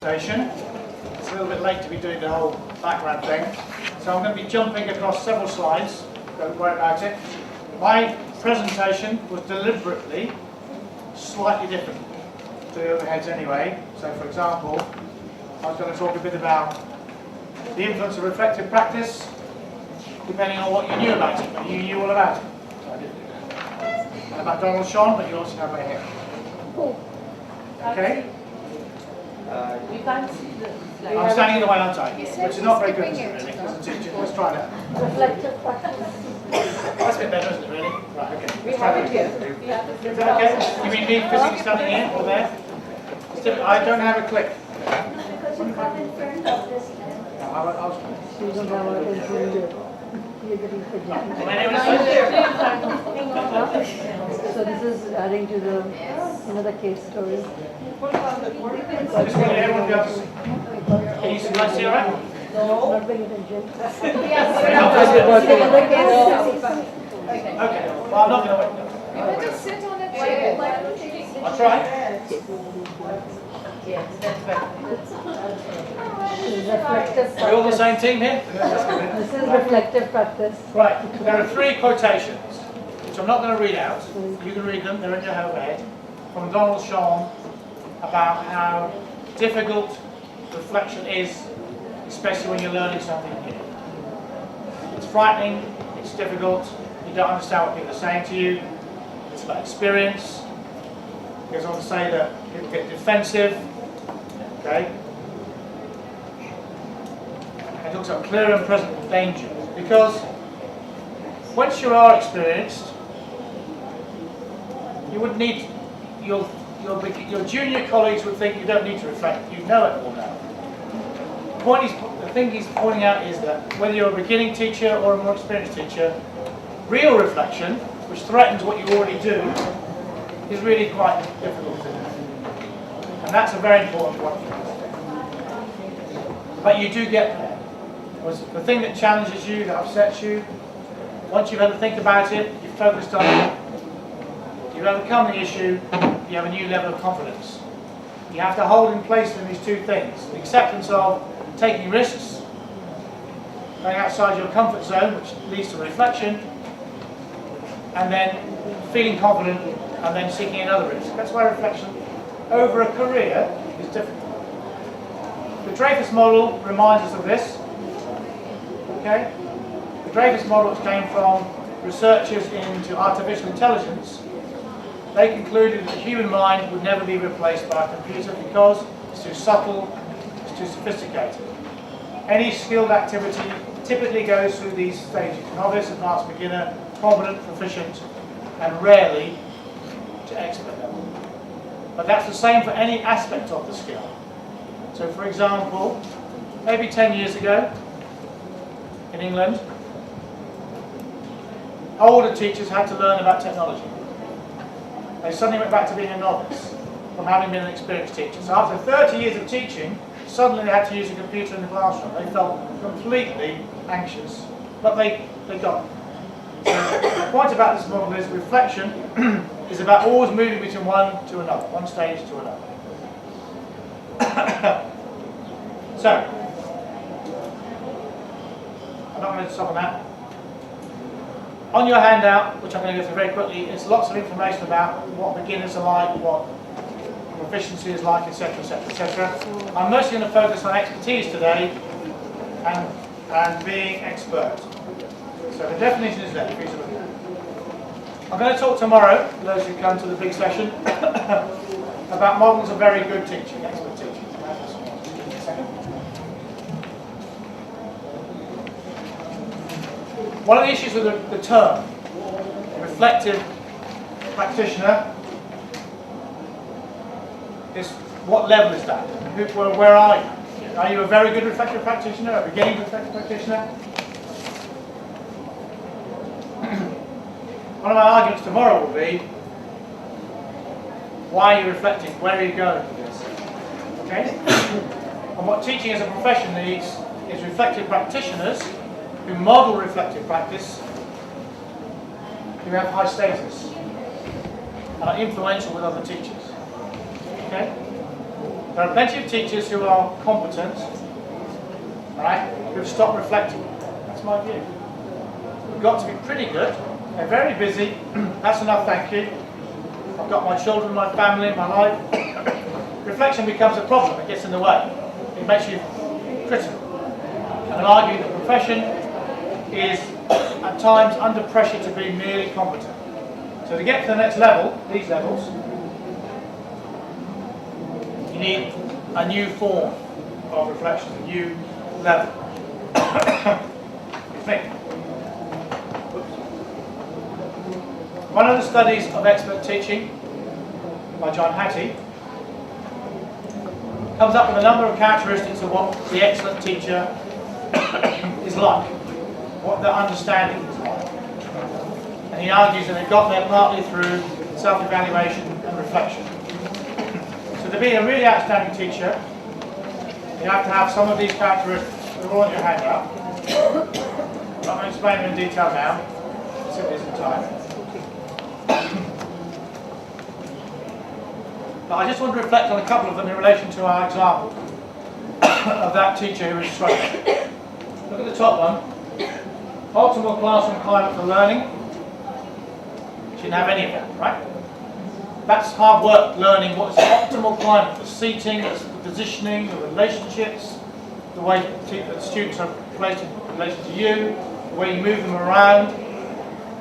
presentation. It's a little bit late to be doing the whole background thing, so I'm going to be jumping across several slides. Don't worry about it. My presentation was deliberately slightly different to the other heads anyway. So, for example, I was going to talk a bit about the influence of reflective practice, depending on what you knew about it, but you knew all about it. So I didn't do that. And about Donald Sean, but you also have my hair. Okay? You can't see the slide. I'm standing in the way, aren't I? Which is not very good, is it, really? As a teacher. Let's try that. Reflective practice. That's a bit better, isn't it, really? Right, okay. We have it here. We have it Is that okay? You mean me physically standing here or there? I don't have a click. Because you come in front of this. No, I'll You don't have a control. You're getting My name is So this is adding to the another case story. This one, everyone goes. Can you see all right? Not paying attention. Okay, well, I'm not going to wait. You just sit on a chair. I'll try. Yes, that's better. This is reflective Are we all the practice. same team here? This is reflective practice. Right, there are three quotations, which I'm not going to read out. You can read them, they're in your overhead, from Donald Sean about how difficult reflection is, especially when you're learning something new. It's frightening, it's difficult, you don't understand what people are saying to you, it's about experience. He goes on to say that people get defensive, okay? He talks about clear and present danger, because once you are experienced, you would need, your junior colleagues would think you don't need to reflect, you know it all now. The thing he's pointing out is that whether you're a beginning teacher or a more experienced teacher, real reflection, which threatens what you already do, is really quite difficult to do. And that's a very important one. But you do get there. The thing that challenges you, that upsets you, once you've had to think about it, you've focused on it, you've overcome the issue, you have a new level of confidence. You have to hold in place in these two things. The acceptance of taking risks, going outside your comfort zone, which leads to reflection, and then feeling confident, and then seeking another risk. That's why reflection over a career is difficult. The Dreyfus model reminds us of this. Okay? The Dreyfus model, which came from researchers into artificial intelligence, they concluded that the human mind would never be replaced by a computer because it's too subtle, it's too sophisticated. Any skilled activity typically goes through these stages: novice, advanced, beginner, competent, proficient, and rarely to expert level. But that's the same for any aspect of the skill. So, for example, maybe 10 years ago in England, older teachers had to learn about technology. They suddenly went back to being a novice from having been an experienced teacher. So after 30 years of teaching, suddenly they had to use a computer in the classroom. They felt completely anxious, but they got it. So the point about this model is reflection is about always moving between one to another, one stage to another. So, I'm not going to stop on that. On your handout, which I'm going to go through very quickly, is lots of information about what beginners are like, what proficiency is like, etc., etc., etc. I'm mostly going to focus on expertise today and being expert. So the definition is there for you to look at. I'm going to talk tomorrow, for those who come to the big session, about models of very good teaching, expert teaching. One of the issues with the term reflective practitioner is what level is that? Where are you? Are you a very good reflective practitioner, a beginning reflective practitioner? One of my arguments tomorrow will be, why are you reflecting? Where are you going with this? Okay? And what teaching as a profession needs is reflective practitioners who model reflective practice, who have high status and are influential with other teachers. Okay? There are plenty of teachers who are competent, right, who've stopped reflecting. That's my view. We've got to be pretty good. They're very busy. That's enough, thank you. I've got my children, my family, my life. Reflection becomes a problem. It gets in the way. It makes you critical. And I'll argue the profession is at times under pressure to be merely competent. So to get to the next level, these levels, you need a new form of reflection, a new level. You think? One of the studies of expert teaching by John Hattie comes up with a number of characteristics of what the excellent teacher is like, what their understanding is like. And he argues that they've got there partly through self-evaluation and reflection. So to be a really outstanding teacher, you have to have some of these characteristics. They're all on your handout. I'm not going to explain them in detail now, simply isn't time. But I just want to reflect on a couple of them in relation to our example of that teacher who is struggling. Look at the top one. Optimal classroom climate for learning. She didn't have any of that, right? That's hard work learning what is the optimal climate, the seating, the positioning, the relationships, the way the students are placed in relation to you, the way you move them around,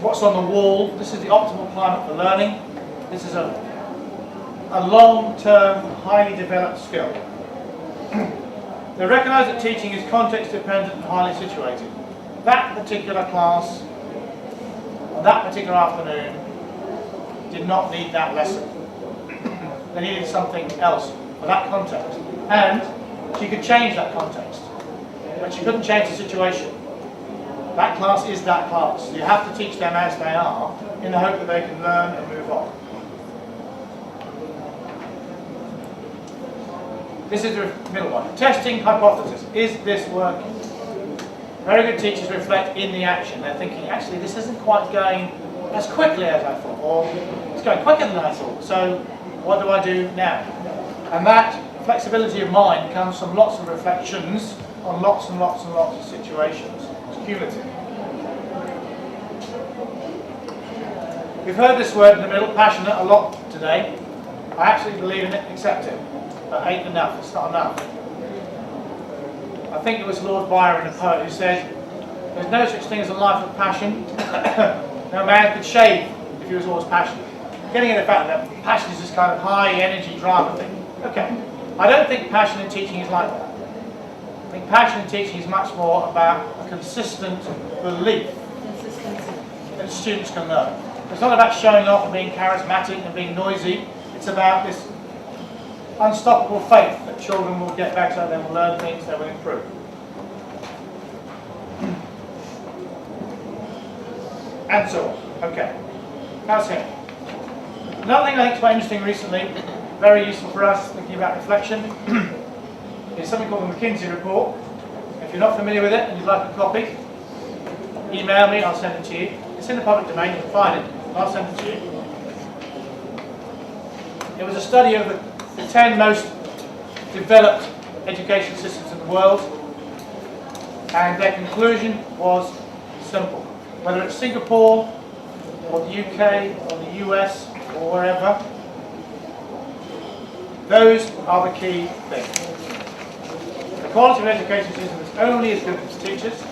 what's on the wall. This is the optimal climate for learning. This is a long-term, highly developed skill. They recognise that teaching is context-dependent and highly situated. That particular class, on that particular afternoon, did not need that lesson. They needed something else for that context. And she could change that context, but she couldn't change the situation. That class is that class. You have to teach them as they are, in the hope that they can learn and move on. This is the middle one. Testing hypothesis. Is this working? Very good teachers reflect in the action. They're thinking, actually, this isn't quite going as quickly as I thought, or it's going quicker than I thought, so what do I do now? And that flexibility of mind comes from lots of reflections on lots and lots and lots of situations. It's cumulative. We've heard this word in the middle, passionate, a lot today. I absolutely believe in it, accept it. But ain't enough, it's not enough. I think it was Lord Byron, the poet, who said, there's no such thing as a life of passion. No man could shave if he was always passionate. Getting at the fact that passion is this kind of high energy drama thing. Okay, I don't think passion in teaching is like that. I think passion in teaching is much more about a consistent belief that students can learn. It's not about showing off and being charismatic and being noisy. It's about this unstoppable faith that children will get better, they will learn things, they will improve. And so on. Okay. How's him? Another thing I think is quite interesting recently, very useful for us thinking about reflection, is something called the McKinsey report. If you're not familiar with it and you'd like a copy, email me, I'll send it to you. It's in the public domain, you can find it, I'll send it to you. It was a study of the 10 most developed education systems in the world, and their conclusion was simple. Whether it's Singapore, or the UK, or the US, or wherever, those are the key things. The quality of education system is only as good as its teachers.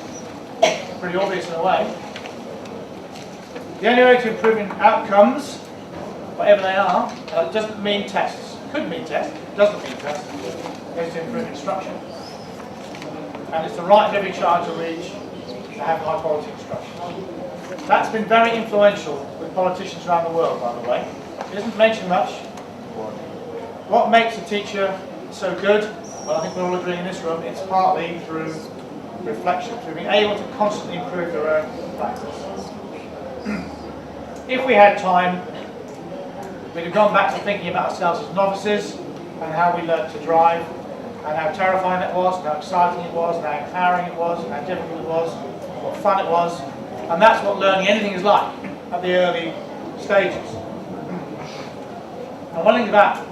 Pretty obvious in a way. The only way to improve outcomes, whatever they are, doesn't mean tests. Could mean tests, doesn't mean tests. It's to improve instruction. And it's the right of every child to reach to have high quality instruction. That's been very influential with politicians around the world, by the way. It isn't mentioned much. What makes a teacher so good? Well, I think we're all agreeing in this room, it's partly through reflection, through being able to constantly improve their own practice. If we had time, we'd have gone back to thinking about ourselves as novices and how we learned to drive, and how terrifying it was, and how exciting it was, and how empowering it was, and how difficult it was, and what fun it was. And that's what learning anything is like at the early stages. And one thing about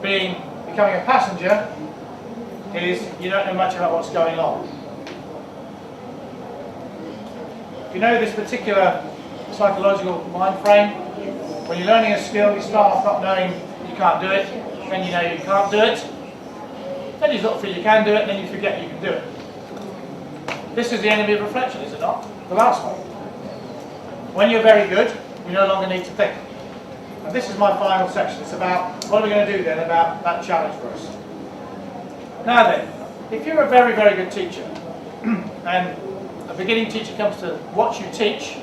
being Becoming a passenger is you don't know much about what's going on. If you know this particular psychological mind frame, when you're learning a skill, you start off not knowing you can't do it, then you know you can't do it, then you sort of feel you can do it, and then you forget you can do it. This is the enemy of reflection, is it not? The last one. When you're very good, you no longer need to think. And this is my final section. It's about what are we going to do then about that challenge for us. Now then, if you're a very, very good teacher, and a beginning teacher comes to watch you teach,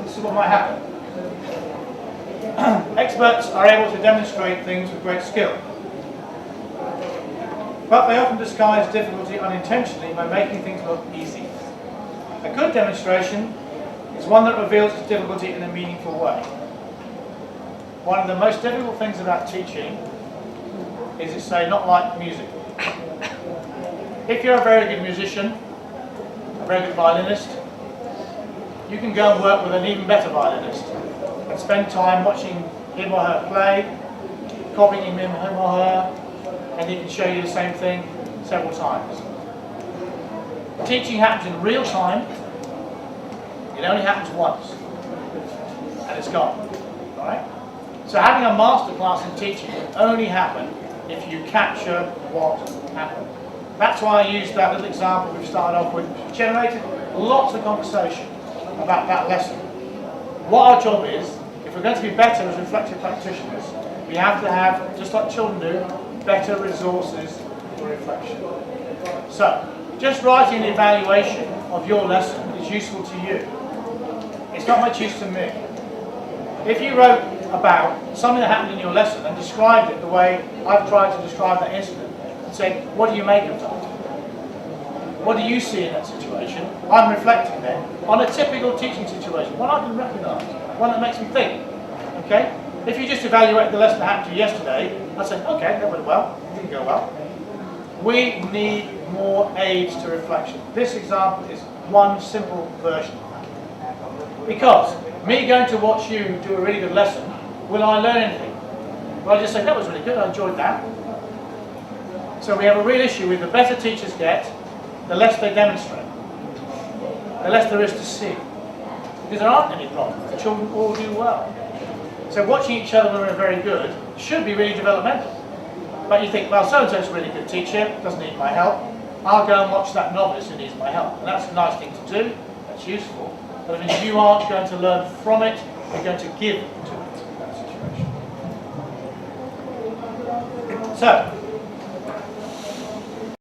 this is what might happen. Experts are able to demonstrate things with great skill, but they often disguise difficulty unintentionally by making things look easy. A good demonstration is one that reveals its difficulty in a meaningful way. One of the most difficult things about teaching is it's, say, not like music. If you're a very good musician, a very good violinist, you can go and work with an even better violinist and spend time watching him or her play, copying him or her, and he can show you the same thing several times. Teaching happens in real time. It only happens once, and it's gone. All right? So having a masterclass in teaching will only happen if you capture what happened. That's why I used that little example we've started off with. It generated lots of conversation about that lesson. What our job is, if we're going to be better as reflective practitioners, we have to have, just like children do, better resources for reflection. So, just writing an evaluation of your lesson is useful to you. It's not much use to me. If you wrote about something that happened in your lesson and described it the way I've tried to describe that incident, and say, what do you make of that? What do you see in that situation? I'm reflecting then on a typical teaching situation, one I can recognise, one that makes me think. Okay? If you just evaluate the lesson that happened to you yesterday, I'd say, okay, that went well, didn't go well. We need more aids to reflection. This example is one simple version of that. Because me going to watch you do a really good lesson, will I learn anything? Well, I just say, that was really good, I enjoyed that. So we have a real issue with the better teachers get, the less they demonstrate, the less there is to see. Because there aren't any problems, the children all do well. So watching each other when we're very good should be really developmental. But you think, well, so-and-so's a really good teacher, doesn't need my help. I'll go and watch that novice who needs my help. And that's a nice thing to do, that's useful. But I mean, you aren't going to learn from it, you're going to give to it, that situation. So,